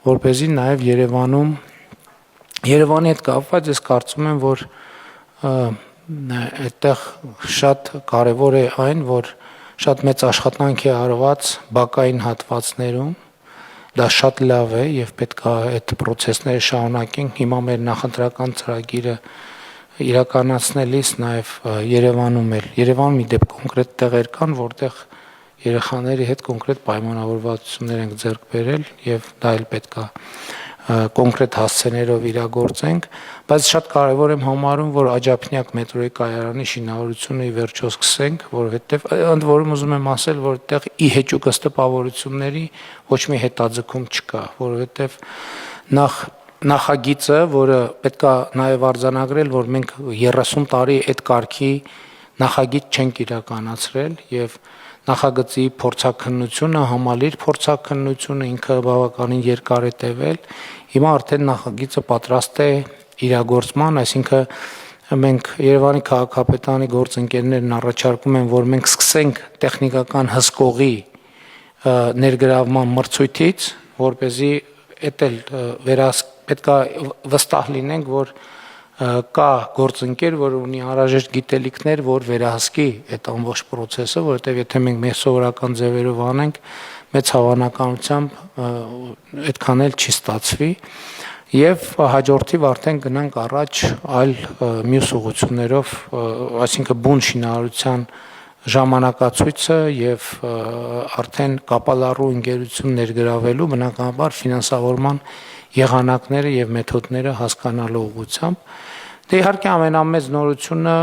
որպեսզի նաև Երևանի հետ կապված ես կարծում եմ, որ այդտեղ շատ կարևոր է այն, որ շատ մեծ աշխատանք է արված բակային հատվածներում, դա շատ լավ է եւ պետք է այդ process-ները շարունակենք։ Հիմա մեր նախընտրական ծրագիրը իրականացնելիս նաև Երևանում ի դեպ կոնկրետ տեղեր կան, որտեղ երեխաների հետ կոնկրետ պայմանավորվածություններ ենք ձեռք բերել եւ դա էլ պետք է կոնկրետ հասցեներով իրագործենք, բայց շատ կարևոր եմ համարում, որ Աջափնյակ մետրոյի կայարանի շինարարությունը ի վերջո սկսենք, որովհետեւ ընդ որում ուզում եմ ասել, որ այդտեղ ի հեճուկ ըստ տպավորությունների ոչ մի հետաձգում չկա, որովհետեւ նախագիծը, որը պետք է նաև արձանագրել, որ մենք 30 տարի այդ կարգի նախագիծ չենք իրականացրել եւ նախագծի փորձաքննությունը, համալիր փորձաքննությունը ինքը բավականին երկար է տևել։ Հիմա արդեն նախագիծը պատրաստ է իրագործման, այսինքն մենք Երևանի քաղաքապետարանի գործընկերներն առաջարկում են, որ մենք սկսենք տեխնիկական հսկողի ներգրավման մրցույթից, որպեսզի էդ էլ պետք է վստահ լինենք, որ կա գործընկեր, որ ունի անհրաժեշտ գիտելիքներ, որ վերահսկի այդ ամբողջ process-ը, որովհետև եթե մենք մեր սովորական ձևերով անենք, մեծ հավանականությամբ այդքան էլ չի ստացվի, եւ հաջորդիվ արդեն գնանք առաջ այլ մյուս ուղղություններով, այսինքն բուն շինարարության ժամանակացույցը եւ արդեն կապալառու ընկերություն ներգրավելու բնականաբար ֆինանսավորման եղանակները եւ մեթոդները հասկանալու ուղղությամբ դե իհարկե ամենամեծ նորությունը,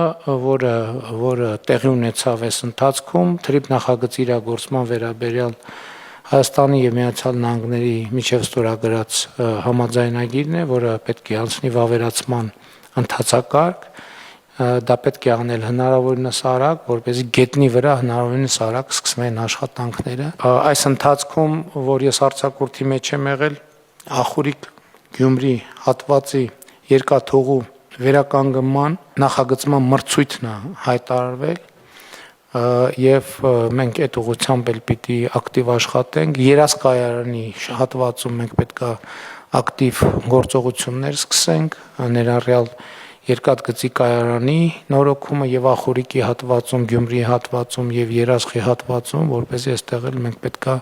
որը տեղի ունեցավ այս ընթացքում, թրիփ նախագծի իրագործման վերաբերյալ Հայաստանի եւ Միացյալ Նահանգների միջև ստորագրած համաձայնագիրն է, որը պետք է անցնի վավերացման ընթացակարգ, դա պետք է անել հնարավորինս արագ, որպեսզի գետնի վրա հնարավորինս արագ սկսվեն աշխատանքները։ Այս ընթացքում, որ ես արձակուրդի մեջ եմ եղել, Ախուրիկ Գյումրի հատվածի երկաթուղու վերականգնման նախագծման մրցույթն է հայտարարվել եւ մենք այդ ուղղությամբ էլ պիտի ակտիվ աշխատենք երասկայարանի հատվածում մենք պետք է ակտիվ գործողություններ սկսենք ներառյալ երկաթգծի կայարանի նորոգումը եւ Ախուրիկի հատվածում, Գյումրիի հատվածում եւ Երասխի հատվածում, որպեսզի այստեղ էլ մենք պետքա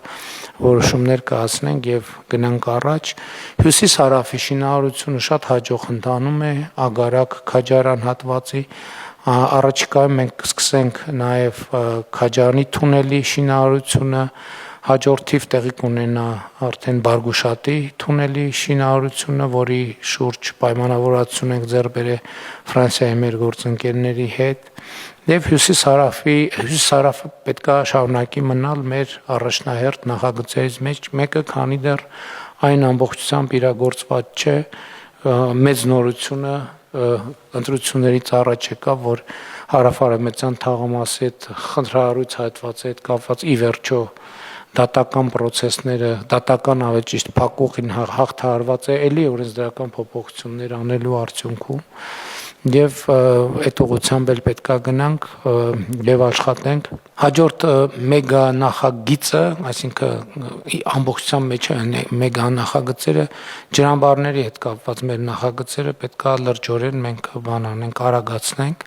որոշումներ կայացնենք եւ գնանք առաջ։ Հյուսիս-հարավի շինարարությունը շատ հաջող ընթանում է, Ագարակ, Քաջարան հատվածի առաջիկայում մենք սկսենք նաեւ Քաջարանի թունելի շինարարությունը, հաջորդիվ տեղի կունենա արդեն Բարգուշատի թունելի շինարարությունը, որի շուրջ պայմանավորվածություն ենք ձեռք բերել Ֆրանսիայի մեր գործընկերների հետ, եւ հյուսիս-հարավը պետք է շարունակի մնալ մեր առաջնահերթ նախագծերից մեկը, քանի դեռ այն ամբողջությամբ իրագործված չէ, մեծ նորությունը ընտրություններից առաջ եկավ, որ հարավարեմտյան թաղամասի հետ խնդրահարույց հատվածի հետ կապված ի վերջո դատական process-ները, դատական ավելի ճիշտ փակուղին հաղթահարված է էլի օրենսդրական փոփոխություններ անելու արդյունքում եւ այդ ուղղությամբ էլ պետքա գնանք եւ աշխատենք հաջորդ մեգա նախագիծը, այսինքն ամբողջությամբ մեջ մեգա նախագծերը ջրամբարների հետ կապված մեր նախագծերը պետքա լրջորեն մենք բանանենք, արագացնենք,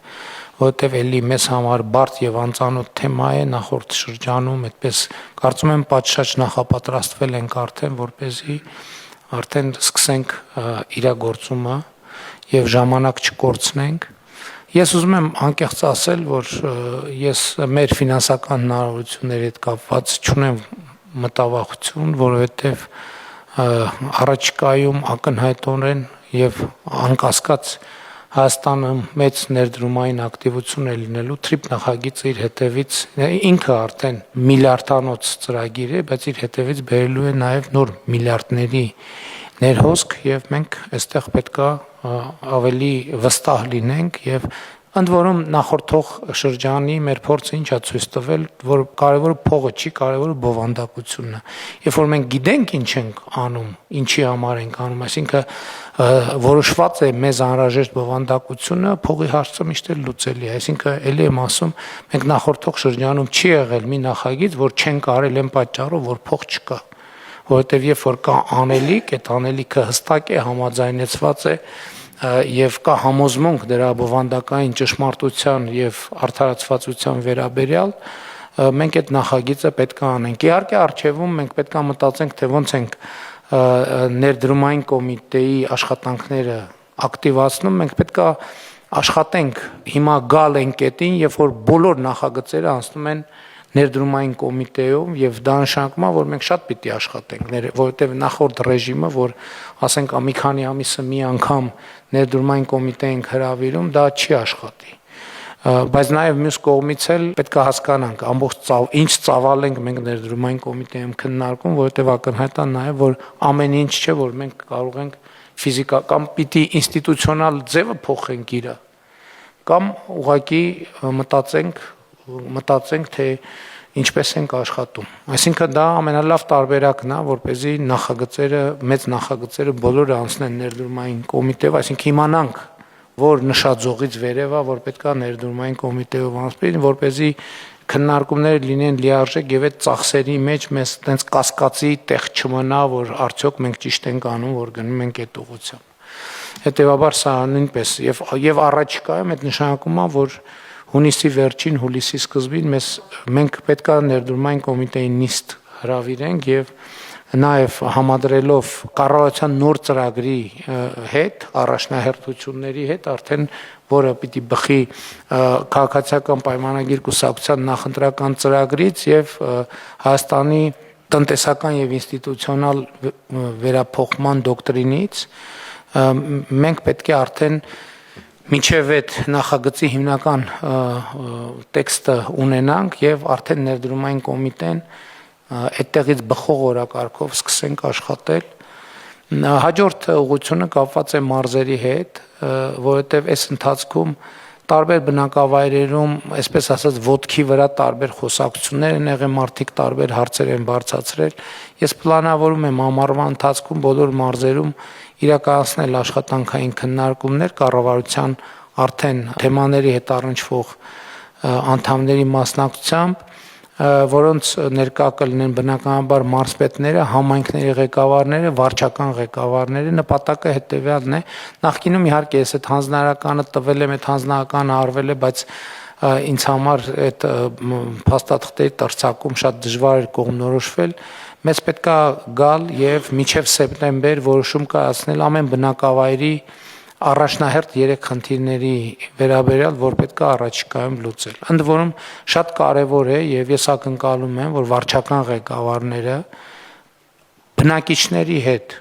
որովհետև էլի մեզ համար բարդ եւ անծանոթ թեմա է նախորդ շրջանում, այդպես կարծում եմ պատշաճ նախապատրաստվել ենք արդեն, որպեսզի արդեն սկսենք իրագործումը եւ ժամանակ չկորցնենք։ Ես ուզում եմ անկեղծ ասել, որ ես մեր ֆինանսական հնարավորությունների հետ կապված չունեմ մտավախություն, որովհետեւ առաջիկայում ակնհայտորեն եւ անկասկած Հայաստանը մեծ ներդրումային ակտիվություն է լինելու, թրիփ նախագիծը իր հետևից ինքը արդեն միլիարդանոց ծրագիր է, բայց իր հետևից բերելու է նաև նոր միլիարդների ներհոսք եւ մենք այստեղ պետքա ավելի վստահ լինենք եւ ընդ որում նախորդող շրջանի մեր փորձը ինչա ցույց տվել, որ կարևորը փողը չի, կարևորը բովանդակությունն է։ Երբ որ մենք գիտենք ինչ ենք անում, ինչի համար ենք անում, այսինքն որոշված է մեզ անհրաժեշտ բովանդակությունը, փողի հարցը միշտ էլ լուծելի է, այսինքն ելի եմ ասում, մենք նախորդող շրջանում չի եղել մի նախագիծ, որ չեն կարել այն պատճառով, որ փող չկա։ որովհետև երբ որ կա անելիք, այդ անելիքը հստակ է, համաձայնեցված է եւ կա համոզմունք դրա բովանդակային ճշմարտության եւ արդարացվածության վերաբերյալ, մենք այդ նախագիծը պետք է անենք։ Իհարկե արժևում մենք պետք է մտածենք, թե ոնց ենք ներդրումային կոմիտեի աշխատանքները ակտիվացնում, մենք պետք է աշխատենք հիմա գալ են կետին, երբ որ բոլոր նախագծերը անցնում են ներդրումային կոմիտեում եւ դա նշանակում է, որ մենք շատ պիտի աշխատենք, որովհետեւ նախորդ ռեժիմը, որ ասենք մի քանի ամիսը մի անգամ ներդրումային կոմիտե ենք հրավիրում, դա չի աշխատի։ Բայց նաեւ մյուս կողմից էլ պետք է հասկանանք ամբողջ ինչ ծավալ ենք մենք ներդրումային կոմիտեում քննարկում, որովհետեւ ակնհայտ է նաեւ, որ ամեն ինչ չէ, որ մենք կարող ենք ֆիզիկական պիտի ինստիտուցիոնալ ձևը փոխենք իրը, կամ ուղղակի մտածենք, թե ինչպես ենք աշխատում։ Այսինքն դա ամենալավ տարբերակն է, որպեսզի մեծ նախագծերը բոլորը անցնեն ներդրումային կոմիտեով, այսինքն իմանանք, որ նշաձողից վերև է, որ պետք է ներդրումային կոմիտեով անցնեն, որպեսզի քննարկումները լինեն լիարժեք եւ այդ ծախսերի մեջ մեզ տենց կասկածի տեղ չմնա, որ արդյոք մենք ճիշտ ենք անում, որ գնում ենք այդ ուղղությամբ։ Հետևաբար սա նույնպես եւ առաջիկայում այդ նշանակում է, որ հունիսի վերջին, հուլիսի սկզբին մենք պետք է ներդրումային կոմիտեի նիստ հրավիրենք եւ նաեւ համադրելով կառավարության նոր ծրագրի հետ, առաջնահերթությունների հետ, արդեն որը պիտի բխի քաղաքացիական պայմանագիր կուսակցության նախընտրական ծրագրից եւ Հայաստանի տնտեսական եւ ինստիտուցիոնալ վերափոխման դոկտրինից, մենք պետք է արդեն մինչև այդ նախագծի հիմնական տեքստը ունենանք եւ արդեն ներդրումային կոմիտեն այդտեղից բխող օրակարգով սկսենք աշխատել։ Հաջորդ ուղղությունը կապված է մարզերի հետ, որովհետեւ այս ընթացքում տարբեր բնակավայրերում, այսպես ասած, ոտքի վրա տարբեր խոսակցություններ են եղել, մարդիկ տարբեր հարցեր են բարձրացրել։ Ես պլանավորում եմ ամառվա ընթացքում բոլոր մարզերում իրականացնել աշխատանքային քննարկումներ կառավարության արդեն թեմաների հետ առնչվող անդամների մասնակցությամբ, որոնց ներկա կլինեն բնականաբար մարզպետները, համայնքների ղեկավարները, վարչական ղեկավարները, նպատակը հետևյալն է։ Նախկինում իհարկե ես այդ հանձնարարականը տվել եմ, այդ հանձնարարականը արվել է, բայց ինձ համար այդ փաստաթղթերի տրցակում շատ դժվար էր կողմնորոշվել։ Մեզ պետք է գալ եւ մինչեւ սեպտեմբեր որոշում կայացնել ամեն բնակավայրի առաջնահերթ 3 խնդիրների վերաբերյալ, որ պետք է առաջիկայում լուծել։ Ընդ որում շատ կարեւոր է եւ ես ակնկալում եմ, որ վարչական ղեկավարները բնակիչների հետ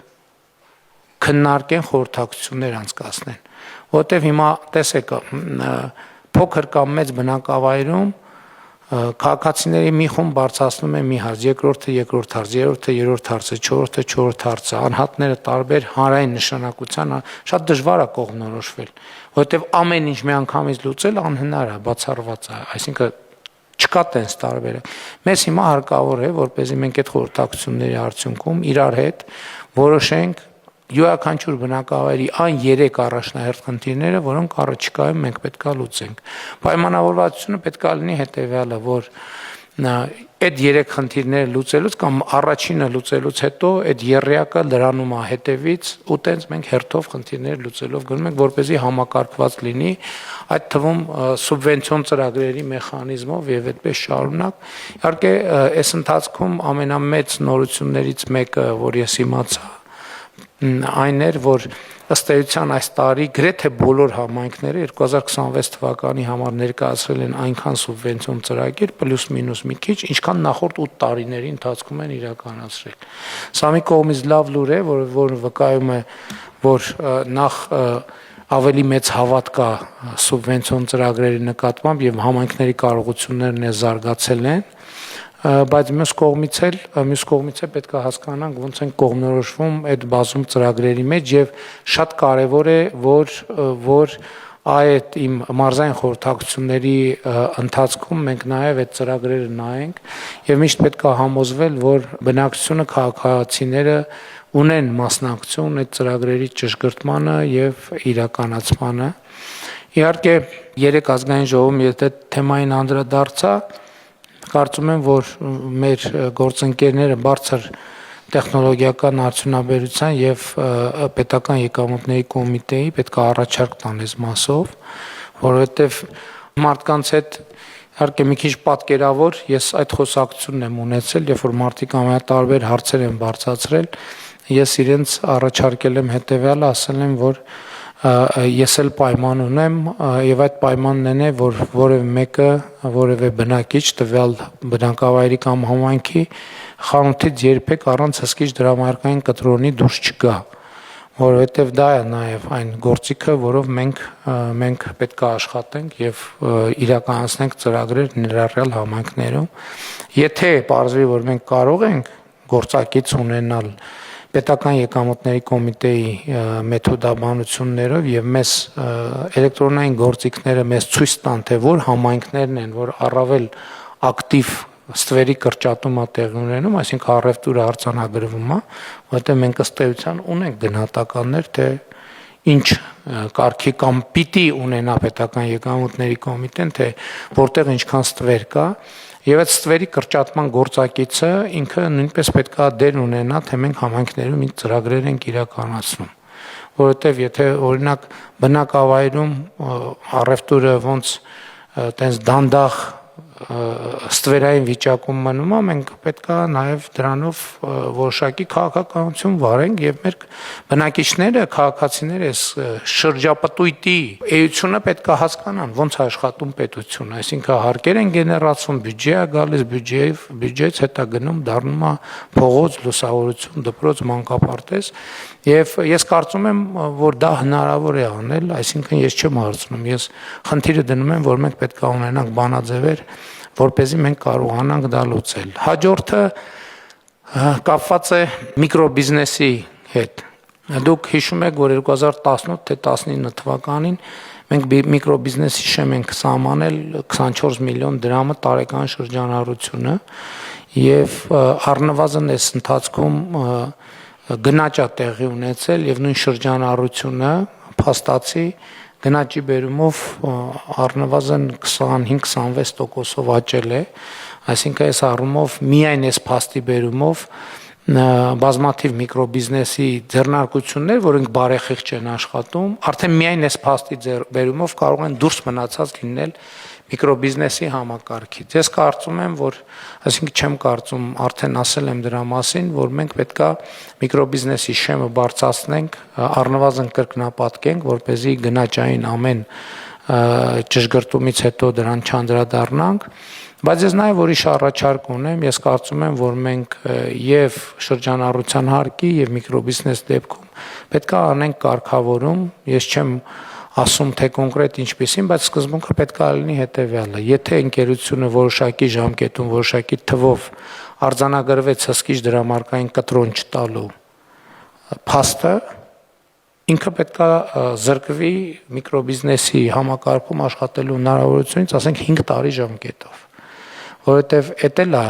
քննարկեն, խորհրդակցություններ անցկացնեն, որովհետեւ հիմա տեսեք փոքր կամ մեծ բնակավայրում քաղաքացիների մի խումբ բարձրացնում է մի հարց, երկրորդը հարց, երրորդը հարցը, չորրորդը հարցը, անհատները տարբեր հանրային նշանակության, շատ դժվար է կողմնորոշվել, որովհետև ամեն ինչ մի անգամից լուծել անհնար է, բացառված է, այսինքն չկա տենց տարբերակ։ Մեզ հիմա հարկավոր է, որպեսզի մենք այդ խորհրդակցությունների արդյունքում իրար հետ որոշենք յուրաքանչյուր բնակավայրի այն 3 առաջնահերթ խնդիրները, որոնք առաջիկայում մենք պետք է լուծենք։ Պայմանավորվածությունը պետք է լինի հետևյալը, որ այդ 3 խնդիրները լուծելուց կամ առաջինը լուծելուց հետո այդ եռյակը դրանում է հետևից ու տենց մենք հերթով խնդիրներ լուծելով գնում ենք, որպեսզի համակարգված լինի, այդ թվում սուբվենցիոն ծրագրերի մեխանիզմով եւ այդպես շարունակ։ Իհարկե, այս ընթացքում ամենամեծ նորություններից մեկը, որ ես իմացա, այն էր, որ ըստ էության այս տարի գրեթե բոլոր համայնքները 2026 թվականի համար ներկայացրել են այնքան սուբվենցիոն ծրագիր պլյուս մինուս մի քիչ, ինչքան նախորդ 8 տարիների ընթացքում են իրականացրել։ Սա մի կողմից լավ լուր է, որ վկայում է, որ նախ ավելի մեծ հավատ կա սուբվենցիոն ծրագրերի նկատմամբ եւ համայնքների կարողություններն է զարգացել են, բայց մյուս կողմից է պետք է հասկանանք ոնց են կողմնորոշվում այդ բազում ծրագրերի մեջ եւ շատ կարեւոր է որ այդ իմ մարզային խորհրդակցությունների ընթացքում մենք նաեւ այդ ծրագրերը նայենք եւ միշտ պետք է համոզվել որ բնակչությունը քաղաքացիները ունեն մասնակցություն այդ ծրագրերի ճշգրտմանը եւ իրականացմանը իհարկե 3 ազգային ժողովում եթե թեմային անդրադարձա կարծում եմ, որ մեր գործընկերները բարձր տեխնոլոգիական արդյունաբերության եւ պետական եկամուտների կոմիտեի պետք է առաջարկ տան այս մասով, որովհետեւ մարդկանց հետ իհարկե մի քիչ պատկերավոր ես այդ խոսակցությունն եմ ունեցել, երբ որ մարդիկ ամենատարբեր հարցեր են բարձրացրել, ես իրենց առաջարկել եմ հետեւյալը, ասել եմ, որ ես էլ պայման ունեմ եւ այդ պայմանն է, որ որևէ մեկը, որևէ բնակիչ տվյալ բնակավայրի կամ համայնքի խանութից երբեք առանց հսկիչ դրամարկային կտրոնի դուրս չգա, որովհետեւ դա է նաեւ այն գործիքը, որով մենք պետք է աշխատենք եւ իրականացնենք ծրագրեր ներառյալ համայնքներում։ Եթե պարզվի, որ մենք կարող ենք գործակից ունենալ պետական եկամուտների կոմիտեի մեթոդաբանություններով եւ մեզ էլեկտրոնային գործիքները մեզ ցույց տան, թե որ համայնքներն են, որ առավել ակտիվ ստվերի կրճատում է տեղի ունենում, այսինքն առևտուրը արձանագրվում է, որտեղ մենք ըստ էության ունենք գնահատականներ, թե ինչ կարգի կամ պիտի ունենա պետական եկամուտների կոմիտեն, թե որտեղ ինչքան ստվեր կա, եւ այդ ստվերի կրճատման գործակիցը ինքը նույնպես պետք է դեր ունենա, թե մենք համայնքներում ինչ ծրագրեր ենք իրականացնում, որովհետեւ եթե օրինակ բնակավայրում առևտուրը ոնց տենց դանդաղ ստվերային վիճակում մնում է, մենք պետք է նաև դրանով որոշակի քաղաքականություն վարենք եւ մեր բնակիչները, քաղաքացիները այս շրջապտույտի էությունը պետք է հասկանան, ոնց է աշխատում պետությունը, այսինքն հարկեր են գեներացվում, բյուջե է գալիս, բյուջեից հետո գնում դառնում է փողոց, լուսավորություն, դպրոց, մանկապարտեզ եւ ես կարծում եմ, որ դա հնարավոր է անել, այսինքն ես չեմ հարցնում, ես խնդիրը դնում եմ, որ մենք պետք է ունենանք բանաձևեր, որպեսզի մենք կարողանանք դա լուծել։ Հաջորդը կապված է միկրոբիզնեսի հետ։ Դուք հիշում եք, որ 2018 թե 19 թվականին մենք միկրոբիզնեսի շեմ ենք սահմանել 24 միլիոն դրամը տարեկան շրջանառությունը եւ առնվազն այս ընթացքում գնաճ է տեղի ունեցել եւ նույն շրջանառությունը փաստացի գնաճի բերումով առնվազն 25-26%-ով աճել է, այսինքն այս առումով միայն այս փաստի բերումով բազմաթիվ միկրոբիզնեսի ձեռնարկություններ, որոնք բարեխիղճ են աշխատում, արդեն միայն այս փաստի բերումով կարող են դուրս մնացած լինել միկրոբիզնեսի համակարգից։ Ես կարծում եմ, որ, այսինքն չեմ կարծում, արդեն ասել եմ դրա մասին, որ մենք պետքա միկրոբիզնեսի շեմը բարձրացնենք, առնվազն կրկնապատկենք, որպեսզի գնաճային ամեն ճշգրտումից հետո դրան չանդրադառնանք, բայց ես նաև ուրիշ առաջարկ ունեմ, ես կարծում եմ, որ մենք եւ շրջանառության հարկի եւ միկրոբիզնես դեպքում պետքա անենք կարգավորում, ես չեմ ասում թե կոնկրետ ինչպեսին, բայց սկզբունքը պետք է լինի հետեւյալը. եթե ընկերությունը որոշակի ժամկետում, որոշակի թվով արձանագրվեց հսկիչ դրամարկային կտրոն չտալու փաստը, ինքը պետք է զրկվի միկրոբիզնեսի համակարգում աշխատելու հնարավորությունից, ասենք 5 տարի ժամկետով, որովհետև էդ էլ է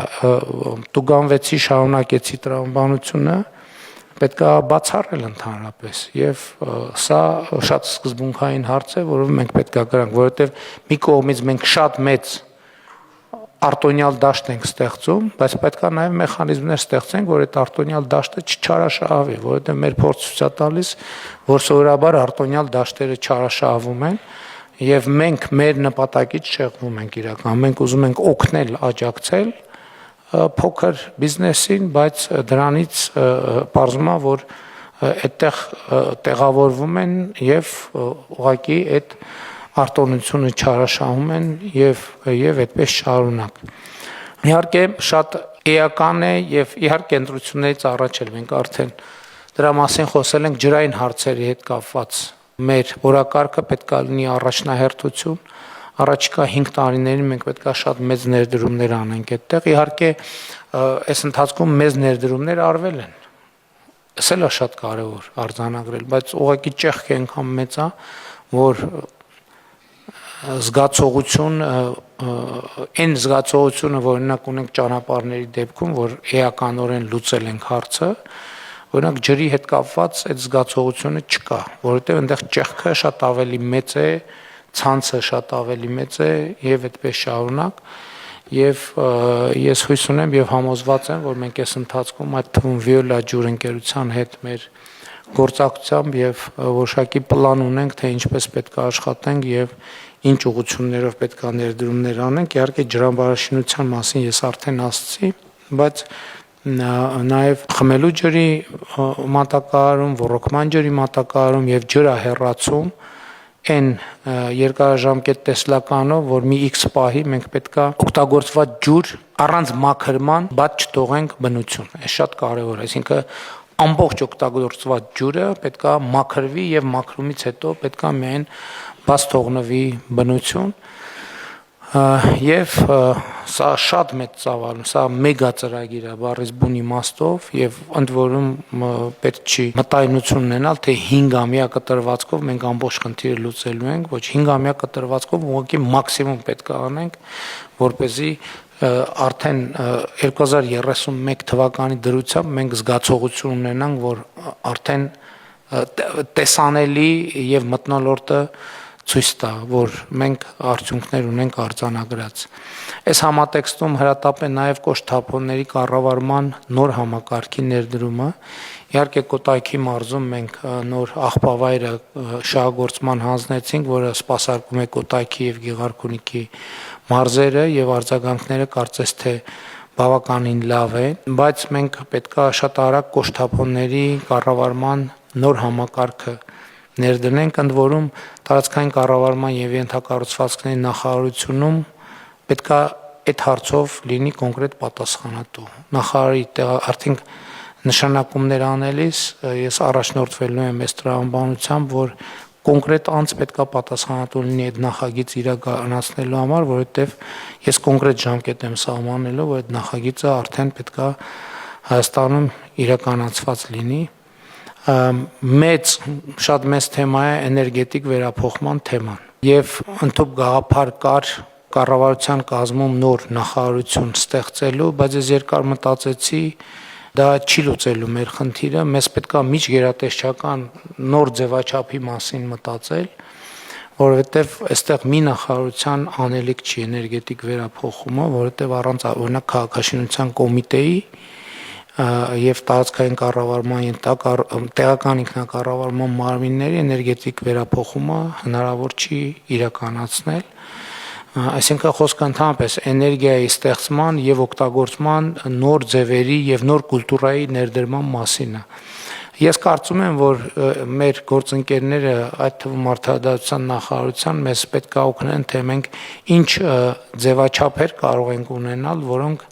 տուգանվեցի, շարունակեցի տրամաբանությունը պետք է բացառել ընդհանրապես եւ սա շատ սկզբունքային հարց է, որով մենք պետք է գրանք, որովհետեւ մի կողմից մենք շատ մեծ արտոնյալ դաշտ ենք ստեղծում, բայց պետք է նաեւ մեխանիզմներ ստեղծենք, որ այդ արտոնյալ դաշտը չչարաշահվի, որովհետեւ մեր փորձը ցույց է տալիս, որ սովորաբար արտոնյալ դաշտերը չարաշահվում են եւ մենք մեր նպատակից շեղվում ենք իրական, մենք ուզում ենք օգնել, աջակցել փոքր բիզնեսին, բայց դրանից պարզվում է, որ այդտեղ տեղավորվում են եւ ուղղակի այդ արտոնությունը չարաշահում են եւ այդպես շարունակ։ Իհարկե շատ էական է եւ իհարկե ընտրություններից առաջ էլ մենք արդեն դրա մասին խոսել ենք ջրային հարցերի հետ կապված։ Մեր օրակարգը պետք է լինի առաջնահերթություն։ Առաջիկա 5 տարիներին մենք պետք է շատ մեծ ներդրումներ անենք այդտեղ։ Իհարկե, այս ընթացքում մեծ ներդրումներ արվել են։ Սա էլ է շատ կարևոր արձանագրել, բայց ուղղակի ճեղքը այնքան մեծ է, որ այն զգացողությունը, որ օրինակ ունենք ճանապարհների դեպքում, որ էականորեն լուծել ենք հարցը, օրինակ ջրի հետ կապված այդ զգացողությունը չկա, որովհետև այնտեղ ճեղքը շատ ավելի մեծ է, ցանցը շատ ավելի մեծ է եւ այդպես շարունակ եւ ես հույս ունեմ եւ համոզված եմ, որ մենք այս ընթացքում այդ թվում Վիոլա ջուրընկերության հետ մեր գործակցությամբ եւ որոշակի պլան ունենք, թե ինչպես պետք է աշխատենք եւ ինչ ուղղություններով պետք է ներդրումներ անենք։ Իհարկե ջրամբարաշինության մասին ես արդեն ասացի, բայց նաև խմելու ջրի մատակարարում, ոռոգման ջրի մատակարարում եւ ջրահեռացում այն երկարաժամկետ տեսլականով, որ մի X պահի մենք պետքա օգտագործված ջուր առանց մաքրման բաց չթողենք բնություն։ Այս շատ կարևոր է, այսինքն ամբողջ օգտագործված ջուրը պետքա մաքրվի եւ մաքրումից հետո պետքա միայն բաց թողնվի բնություն։ Եվ սա շատ մեծ ծավալում, սա մեգա ծրագիր է բառից բուն իմաստով եւ ընդ որում պետք չի մտայնություն ունենալ, թե 5 ամյա կտրվածքով մենք ամբողջ խնդիրը լուծելու ենք, ոչ 5 ամյա կտրվածքով ուղղակի մաքսիմում պետք է անենք, որպեսզի արդեն 2031 թվականի դրությամբ մենք զգացողություն ունենանք, որ արդեն տեսանելի եւ մթնոլորտը ցույց տա, որ մենք արդյունքներ ունենք արձանագրած։ Այս համատեքստում հրատապ է նաև կոշտ-թափոնների կառավարման նոր համակարգի ներդրումը։ Իհարկե Կոտայքի մարզում մենք նոր աղբավայրը շահագործման հանձնեցինք, որը սպասարկում է Կոտայքի եւ Գեղարքունիքի մարզերը եւ արձագանքները կարծես թե բավականին լավ է, բայց մենք պետքա շատ արագ կոշտ-թափոնների կառավարման նոր համակարգը ներդնենք, ընդ որում տարածքային կառավարման եւ ենթակառուցվածքների նախարարությունում պետքա այդ հարցով լինի կոնկրետ պատասխանատու։ Նախարարի արդեն նշանակումներ անելիս ես առաջնորդվելու եմ այս տրամաբանությամբ, որ կոնկրետ անձ պետքա պատասխանատու լինի այդ նախագիծ իրականացնելու համար, որովհետեւ ես կոնկրետ ժամկետ եմ սահմանելու, որ այդ նախագիծը արդեն պետքա Հայաստանում իրականացված լինի։ Շատ մեծ թեմա է էներգետիկ վերափոխման թեման եւ ընդհանուր գաղափար կար կառավարության կազմում նոր նախարարություն ստեղծելու, բայց ես երկար մտածեցի, դա չի լուծելու մեր խնդիրը, մեզ պետքա միջգերատեսչական նոր ձևաչափի մասին մտածել, որովհետեւ այստեղ մի նախարարության անելիք չի էներգետիկ վերափոխումը, որովհետեւ առանց օրինակ քաղաքաշինության կոմիտեի եւ տարածքային կառավարման տեղական ինքնակառավարման մարմինների էներգետիկ վերափոխումը հնարավոր չի իրականացնել, այսինքն խոսքը ընդհանրապես էներգիայի ստեղծման եւ օգտագործման նոր ձևերի եւ նոր կուլտուրայի ներդրման մասին է։ Ես կարծում եմ, որ մեր գործընկերները, այդ թվում Արդարադատության նախարարության մեզ պետք է օգնեն, թե մենք ինչ ձևաչափեր կարող ենք ունենալ, որոնք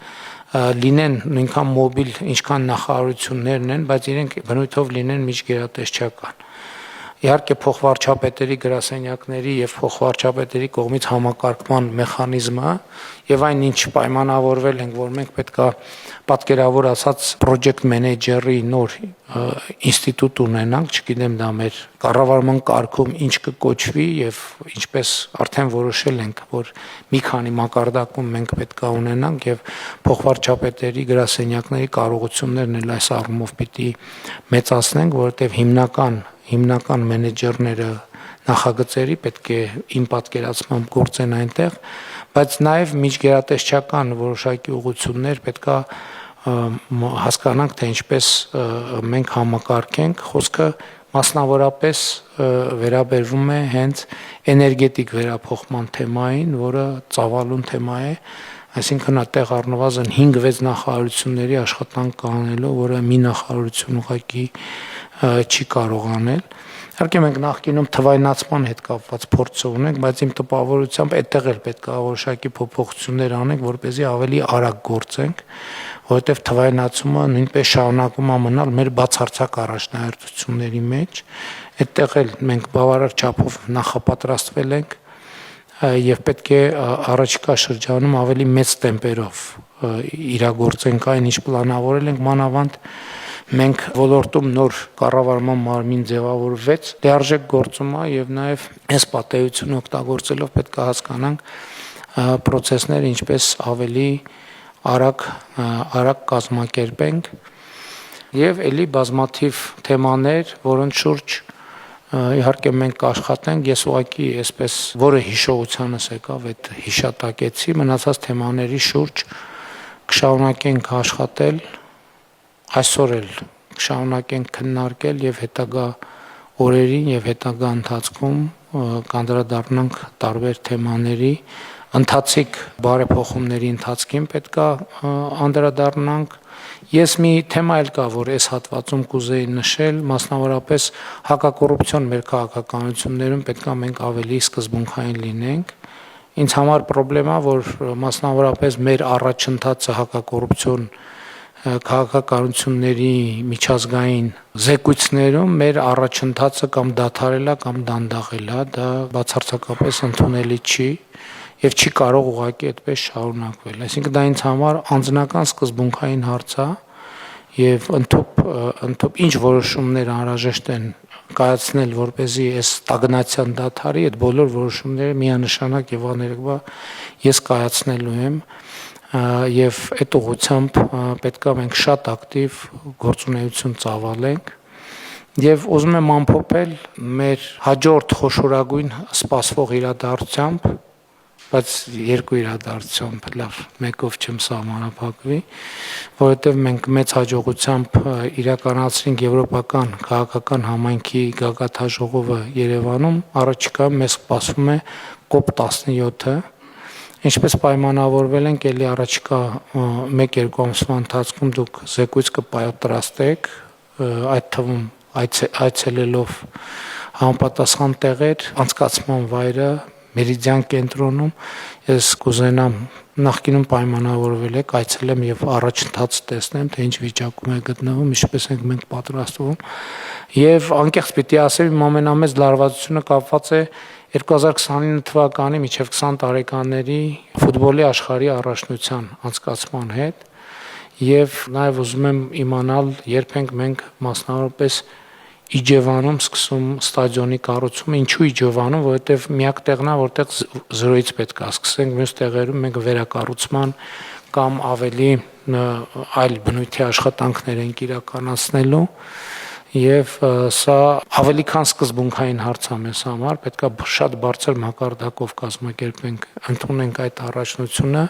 լինեն նույնքան մոբիլ, ինչքան նախարարություններն են, բայց իրենք բնույթով լինեն միջգերատեսչական։ Իհարկե փոխվարչապետերի գրասենյակների եւ փոխվարչապետերի կողմից համակարգման մեխանիզմը եւ այն ինչ պայմանավորվել ենք, որ մենք պետքա պատկերավոր ասած project manager-ի նոր ինստիտուտ ունենանք, չգիտեմ դա մեր կառավարման կարգում ինչ կկոչվի եւ ինչպես արդեն որոշել ենք, որ մի քանի մակարդակում մենք պետքա ունենանք եւ փոխվարչապետերի գրասենյակների կարողություններն էլ այս առումով պիտի մեծացնենք, որովհետեւ հիմնական մենեջերները նախագծերի պետք է իմ պատկերացմամբ գործեն այնտեղ, բայց նաև միջգերատեսչական որոշակի ուղղություններ պետքա հասկանանք, թե ինչպես մենք համակարգենք, խոսքը մասնավորապես վերաբերվում է հենց էներգետիկ վերափոխման թեմային, որը ծավալուն թեմա է, այսինքն այդտեղ առնվազն 5-6 նախարարությունների աշխատանք կանելու, որը մի նախարարություն ուղղակի չի կարող անել։ Իհարկե մենք նախկինում թվայնացման հետ կապված փորձ ունենք, բայց իմ տպավորությամբ այդտեղ էլ պետք է որոշակի փոփոխություններ անենք, որպեսզի ավելի արագ գործենք, որովհետև թվայնացումը նույնպես շարունակում է մնալ մեր բացարձակ առաջնահերթությունների մեջ։ Այդտեղ էլ մենք բավարար չափով նախապատրաստվել ենք եւ պետք է առաջիկա շրջանում ավելի մեծ տեմպերով իրագործենք այն, ինչ պլանավորել ենք, մանավանդ մենք ոլորտում նոր կառավարման մարմին ձևավորվեց, լիարժեք գործում է եւ նաեւ այս պատեհությունը օգտագործելով պետք է հասկանանք process-ները ինչպես ավելի արագ կազմակերպենք եւ ելի բազմաթիվ թեմաներ, որոնց շուրջ Իհարկե մենք կաշխատենք, ես ուղղակի այսպես որը հիշողությանս եկավ այդ հիշատակեցի, մնացած թեմաների շուրջ կշարունակենք աշխատել, այսօր էլ կշարունակենք քննարկել եւ հետագա օրերին եւ հետագա ընթացքում կանդրադառնանք տարբեր թեմաների, ընթացիկ բարեփոխումների ընթացքին պետքա անդրադառնանք։ Ես մի թեմա էլ կա, որ այս հատվածում կուզեի նշել, մասնավորապես հակակոռուպցիոն մեր քաղաքականություններում պետքա մենք ավելի սկզբունքային լինենք։ Ինձ համար խնդրեմա, որ մասնավորապես մեր առաջընթացը հակակոռուպցիոն քաղաքականությունների միջազգային զեկույցներում մեր առաջընթացը կամ դադարելա կամ դանդաղելա, դա բացարձակապես ընդունելի չի եւ չի կարող ուղղակի այդպես շարունակվել։ Այսինքն դա ինձ համար անձնական սկզբունքային հարց է եւ ընդཐུպ ինչ որոշումներ անհրաժեշտ են կայացնել, որպեսզի այս ստագնացիան դադարի, այդ բոլոր որոշումները միանշանակ եւ աներկբա ես կայացնելու եմ եւ այդ ուղղությամբ պետքա մենք շատ ակտիվ գործունեություն ծավալենք եւ ուզում եմ ամփոփել մեր հաջորդ խոշորագույն սպասվող իրադարձությամբ, բայց երկու իրադարձությամբ լավ մեկով չեմ սահմանափակվի, որովհետեւ մենք մեծ հաջողությամբ իրականացրինք եվրոպական քաղաքական համայնքի գագաթաժողովը Երևանում, առաջիկա մեզ սպասվում է COP17-ը, ինչպես պայմանավորվել ենք, ելի առաջիկա 1-2 ամսվա ընթացքում դուք զեկույց կպատրաստեք, այդ թվում այցելելով համապատասխան տեղեր, անցկացման վայրը Մերիդիան կենտրոնում, ես կուզենամ նախկինում պայմանավորվել եք այցելեմ եւ առաջընթաց տեսնեմ, թե ինչ վիճակում է գտնվում, ինչպես ենք մենք պատրաստվում եւ անկեղծ պիտի ասեմ, իմ ամենամեծ լարվածությունը կապված է 2029 թվականի մինչև 20 տարեկանների ֆուտբոլի աշխարհի առաջնության անցկացման հետ եւ նաեւ ուզում եմ իմանալ, երբ ենք մենք մասնավորապես Իջևանում սկսում ստադիոնի կառուցումը, ինչու Իջևանում, որովհետև միակ տեղն է, որտեղ զրոյից պետք է սկսենք, մյուս տեղերում մենք վերակառուցման կամ ավելի այլ բնույթի աշխատանքներ ենք իրականացնելու եւ սա ավելի քան սկզբունքային հարց է մեզ համար, պետք է շատ բարձր մակարդակով կազմակերպենք, ընդունենք այդ առաջնությունը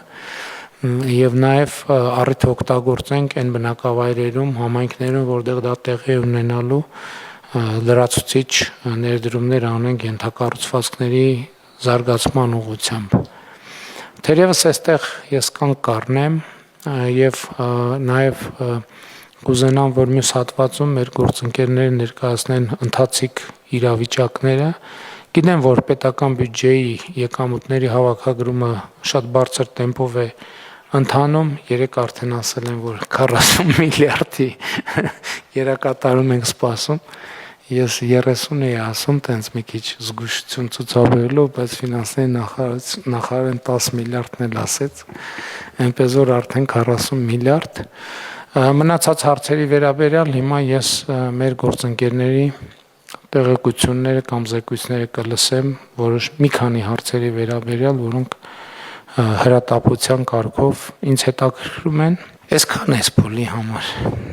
եւ նաեւ առիթ օգտագործենք այն բնակավայրերում, համայնքներում, որտեղ դա տեղի ունենալու լրացուցիչ ներդրումներ անենք ենթակառուցվածքների զարգացման ուղղությամբ։ Թերևս այստեղ ես կանգ կառնեմ եւ նաեւ կուզենամ, որ մյուս հատվածում մեր գործընկերները ներկայացնեն ընթացիկ իրավիճակները։ Գիտեմ, որ պետական բյուջեի եկամուտների հավաքագրումը շատ բարձր տեմպով է ընթանում, երեք արդեն ասել են, որ 40 միլիարդի երակատարում ենք սպասում, ես 30 էի ասում, տենց մի քիչ զգուշություն ցուցաբերելով, բայց ֆինանսների նախարարն 10 միլիարդն էլ ասեց, այնպես որ արդեն 40 միլիարդ։ Մնացած հարցերի վերաբերյալ հիմա ես մեր գործընկերների տեղեկությունները կամ զեկույցները կլսեմ, որոշ մի քանի հարցերի վերաբերյալ, որոնք հրատապության կարգով ինձ հետաքրքրում են։ Այսքան է փոլի համար։